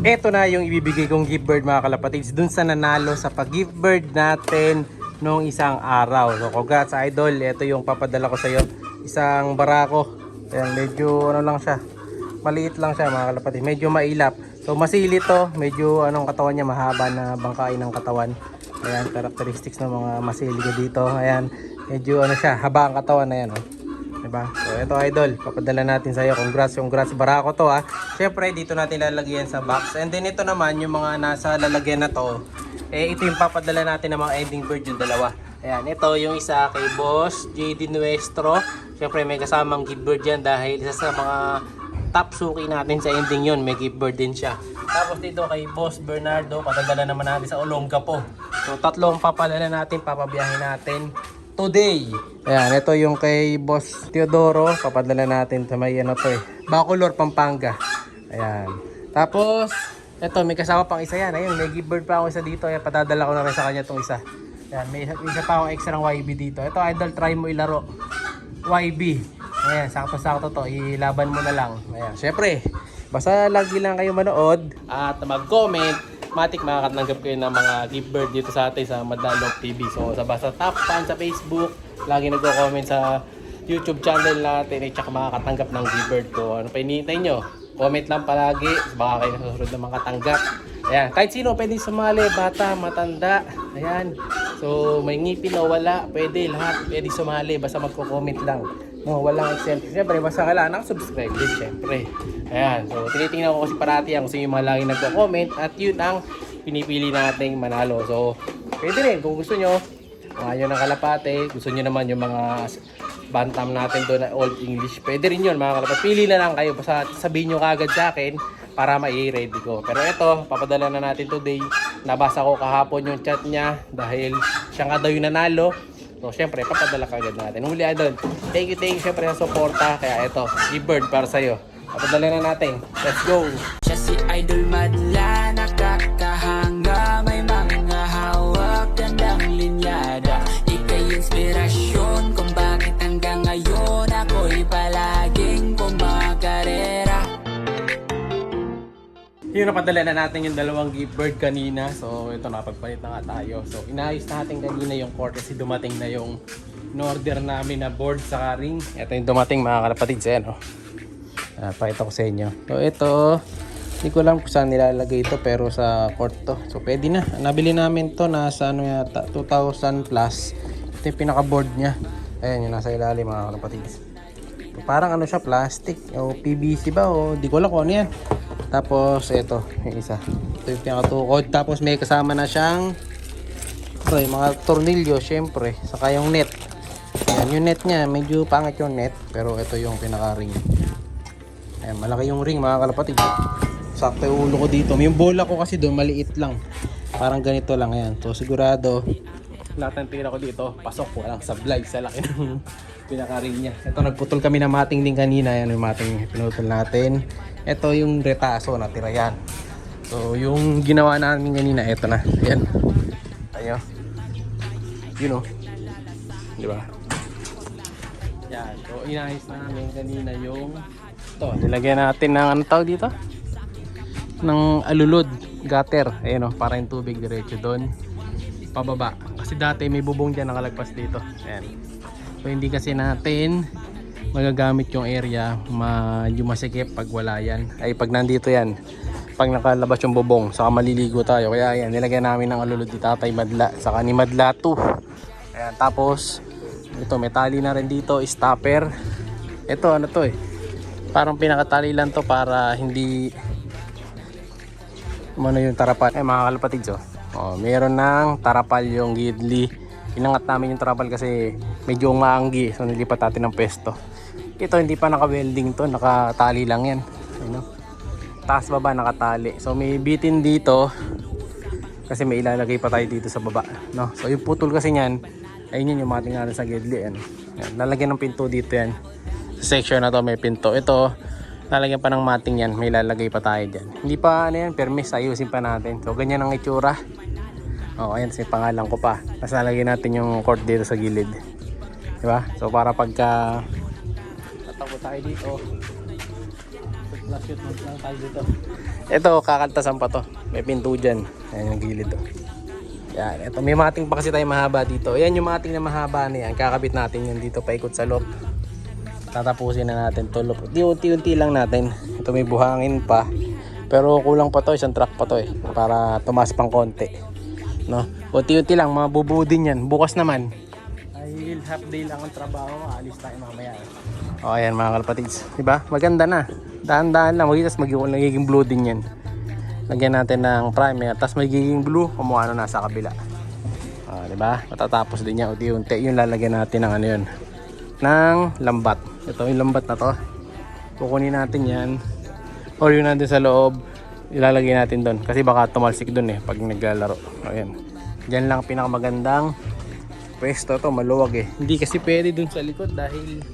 Ito na yung ibibigay kong gift bird mga kalapatids dun sa nanalo sa pag-gift bird natin nung isang araw. So congrats idol, ito yung papadala ko sa iyo. Isang barako. Ayan, medyo ano lang siya. Maliit lang siya mga kalapatids, medyo mailap. So masili to, medyo anong katawan niya, mahaba na bangkain ng katawan. Ayan, characteristics ng mga masili ko dito. Ayan, medyo ano siya, haba ang katawan na yan. Oh. Diba? So ito idol, papadala natin sa iyo. Congrats, congrats barako to ha. Syempre dito natin lalagyan sa box. And then ito naman yung mga nasa lalagyan na to. Ito yung papadala natin ng mga ending bird, yung dalawa. Ayan, ito yung isa kay Boss JD Nuestro. Syempre may kasamang gift bird yan dahil isa sa mga top suki natin sa ending yun. May gift bird din siya. Tapos dito kay Boss Bernardo, papadala naman natin sa Olongapo. So tatlong papadala natin, papabiyahin natin today. Ayan, ito yung kay Boss Teodoro. Papadala natin sa may ano to Bacolor, Pampanga. Ayan. Tapos, ito may kasama pang isa yan. Ayun, may gift bird pa ako isa dito. Ayan, patadala ko na rin sa kanya itong isa. Ayan, may isa pa akong extra ng YB dito. Ito idol, try mo ilaro. YB. Ayan, sakto-sakto to. Ilaban mo na lang. Ayan, syempre, basta lagi lang kayo manood at mag-comment. Matik makakatanggap kayo ng mga gift bird dito sa atin sa Madlalog TV. So sa basta top fan sa Facebook, lagi nagko-comment sa YouTube channel natin at saka makakatanggap ng gift bird ko. Ano pa hinihintay nyo? Comment lang palagi, baka kayo nasusunod na makatanggap. Ayan, kahit sino pwede sumali, bata, matanda. Ayan, so may ngipin o wala, pwede lahat, pwede sumali, basta magko-comment lang. No, walang excel. Siyempre, basta kailangan nakasubscribe din, siyempre. Ayan, so tinitingnan ko kasi parati ang gusto yung mga lagi nagko-comment at yun ang pinipili nating manalo. So, pwede rin kung gusto nyo, mga yun ang kalapate, gusto nyo naman yung mga bantam natin doon na Old English. Pwede rin yun mga kalapate. Pili na lang kayo, basta sabihin nyo kagad sa akin para ma-ready ko. Pero ito, papadala na natin today. Nabasa ko kahapon yung chat niya dahil siya nga daw yung nanalo. So, syempre, papadala kagad natin. Huli idol, thank you syempre sa suporta. Kaya ito, gift-bird para sa'yo. Papadala na natin. Let's go! Siya si Idol Madla, nakakahanga, may mga hawak, gandang linyada. Ika'y inspirasyon kung bakit hanggang ngayon ako'y palaging kumakarera. Yung napadala na natin yung dalawang gift bird kanina. So ito, napagpalit na nga tayo. So inayos natin kanina yung court kasi dumating na yung in-order namin na board sa ring. Ito yung dumating mga kalapatids. Ayan, pakita ko sa inyo. So ito, hindi ko lang kung saan nilalagay ito pero sa court to. So pwede na. Nabili namin to nasa ano yata, 2,000 plus. Ito yung pinaka board nya. Ayan yung nasa ilalim mga kalapatids. So, parang ano siya, plastic o PVC ba o di ko lang kung ano yan. Tapos ito, yung isa. Ito yung pinakatukod. Tapos may kasama na siyang mga tornilyo syempre. Saka yung net. Ayan, yung net niya, medyo pangit yung net. Pero ito yung pinaka-ring. Ayan, malaki yung ring mga kalapatid. Sakto yung ulo ko dito. Yung bola ko kasi doon, maliit lang. Parang ganito lang. Ayan. So sigurado, lahat ng tira ko dito, pasok. Walang sablay sa laki ng pinaka-ring niya. Ito, nagputol kami ng mating din kanina. Ayan yung mating pinutol natin. Ito yung retaso na tira yan. So yung ginawa namin kanina, ito na. Ayan. Ayan. You know. Diba? Yan. So inayos namin kanina yung ito. Nilagyan natin ng ano tawag dito? Ng alulod. Gutter. Ayan o. Para yung tubig diretso doon. Pababa. Kasi dati may bubong dyan nakalagpas dito. Ayan. So hindi kasi natin magagamit yung area, medyo masikip pag wala yan. Ay pag nandito yan, pag nakalabas yung bubong, saka maliligo tayo. Kaya yan, nilagyan namin ng alulod ni Tatay Madla, saka ni Madla 2. Ayan, tapos ito, may tali na rin dito, stopper. Ito, ano to parang pinakatali lang to para hindi ano yung tarapal. Mga kalapatids meron ng tarapal yung Gidli. Inangat namin yung tarapal kasi medyo maanggi, so nilipat natin ng pesto. Ito hindi pa naka-welding to, nakatali lang yan. Ayun, taas baba nakatali. So may bitin dito kasi may ilalagay pa tayo dito sa baba, no? So yung putol kasi niyan, ayun yun yung mating natin sa Gidli. Yan, lalagyan ng pinto dito yan. Sa section na to may pinto. Ito, lalagyan pa ng mating yan, may ilalagay pa tayo dyan. Hindi pa ano yan, permis, ayusin pa natin. So ganyan ang itsura. Ayan, si pangalan ko pa. Tapos lalagyan natin yung cord dito sa gilid. Diba? So para pagka tatakbo tayo dito, Flash shoot lang tayo dito. Ito, kakaltasan pa to. May pinto dyan. Ayan yung gilid to. Yan, ito. May mating pa kasi tayo mahaba dito. Ayan yung mating na mahaba na yan. Kakabit natin yan dito paikot sa loob. Tatapusin na natin to. Unti-unti lang natin. Ito may buhangin pa. Pero kulang pa to. Isang truck pa to eh. Para tumas pang konti. No? Unti-unti lang. Mabubuo din yan. Bukas naman. Ay, half day lang ang trabaho. Alis tayo mamaya eh. O ayan mga kalapatids. Diba? Maganda na. Dahan-dahan lang. Magiging blue din yan. Lagyan natin ng primer. Tapos magiging blue kung ano nasa kabila. Diba? Matatapos din yan. Unti-unti. Yung lalagyan natin ng ano yun. Ng lambat. Ito yung lambat na to. Kukunin natin yan. Or yun natin sa loob. Ilalagay natin doon. Kasi baka tumalsik doon eh. Pag naglalaro. Ayan. Diyan lang pinakamagandang pwesto to. Maluwag eh. Hindi kasi pwede doon sa likod dahil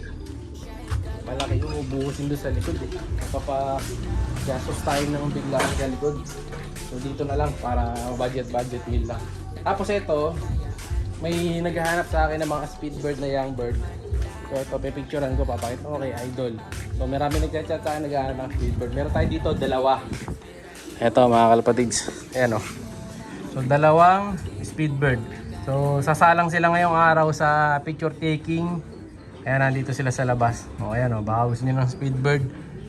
malaki yung ubuhusin doon sa likod eh. Gastos tayo ng biglaan sa likod. So dito na lang para budget meal lang. Tapos ito, may naghahanap sa akin ng mga speedbird na young bird. So ito, pipicturean ko, papakita ko kay Idol. So marami nagchat-chat sa akin naghahanap ng speedbird. Meron tayo dito, dalawa. Ito mga kalapatids. Ayan o. So dalawang speedbird. So sasalang sila ngayong araw sa picture taking. Ayan, nandito sila sa labas. O ayan o, baka gusto nyo ng speedbird.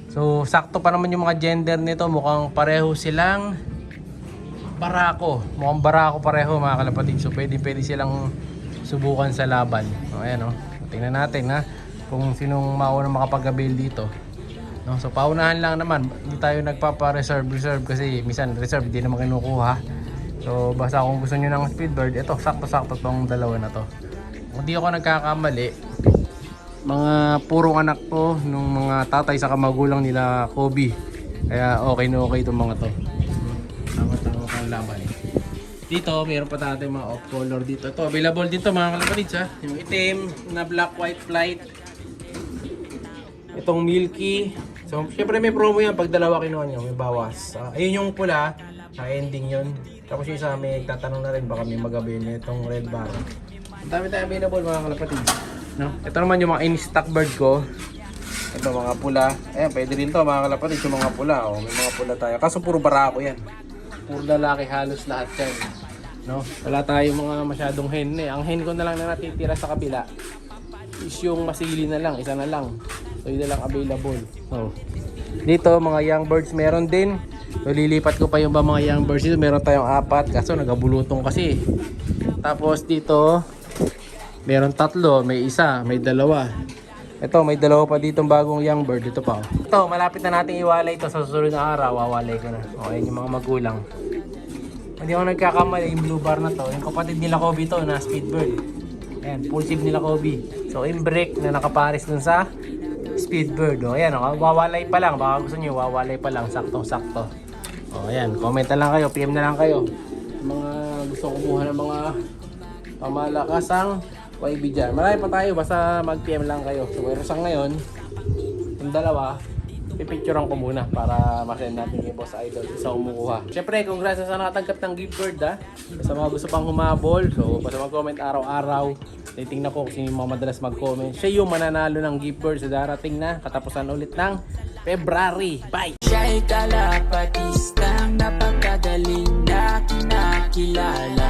So, sakto pa naman yung mga gender nito. Mukhang pareho silang barako. Mukhang barako pareho mga kalapatid. So, pwede silang subukan sa laban. O, ayan o. Tingnan natin ha. Kung sinong maunang makapag-avail dito. No? So, paunahan lang naman. Hindi tayo nagpapa-reserve kasi minsan reserve hindi naman kinukuha. So, basta kung gusto nyo ng speedbird, ito, sakto-sakto tong dalawa na to. Kung di ako nagkakamali, mga purong anak to nung mga tatay sa kamagulang nila Kobe. Kaya okay na okay itong mga to. Tama-tama kang laban eh. Dito mayroon pa tayo mga off color dito. Ito available dito mga kalapatids ha. Yung itim na black white flight. Itong milky. So syempre may promo yan pag dalawa kinuha nyo. May bawas. Ayun yung pula. Ending yun. Tapos yung isa may tatanong na rin baka may mag-avail na itong red bar. Ang dami tayo available mga kalapatids. No? Ito naman yung mga in-stock bird ko. Ito mga pula. Ayan, pwede rin to mga kalapatid yung mga pula. Oh, may mga pula tayo. Kaso puro barako yan. Puro lalaki halos lahat yan. No? Wala tayong mga masyadong hen eh. Ang hen ko na lang na natitira sa kabila is yung masili na lang. Isa na lang. So yun na lang available. Oh. Dito mga young birds meron din. So lilipat ko pa yung mga young birds dito. Meron tayong 4. Kaso nagabulutong kasi. Tapos dito meron 3, may 1, may 2. Ito, may 2 pa dito bagong young bird. Ito pa. Ito, malapit na natin iwalay ito sa susunod na araw. Wawalay ko na. O, ayan yung mga magulang. Hindi ako nagkakamali yung blue bar na to. Yung kapatid nila Kobe to na speedbird. Ayan, full save nila Kobe. So, imbrake na nakapares dun sa speedbird. O, ayan, wawalay pa lang. Baka gusto nyo, wawalay pa lang. Saktong-sakto. O, ayan, comment na lang kayo. PM na lang kayo. Mga gusto kumuha ng mga pamalakasang YB dyan. Marami pa tayo, basta mag-PM lang kayo. So, pero sa ngayon, yung dalawa, pipicturean ko muna para masend natin kay Boss Idol sa kumukuha. Siyempre, congrats sa nakatanggap ng gift card ha. Sa mga gusto pang humabol, so basta mag-comment araw-araw. Titingnan ko kung sino yung mga madalas mag-comment. Siya yung mananalo ng gift card sa darating na katapusan ulit ng February. Bye! Siya'y kalapatistang napakagaling na kinakilala.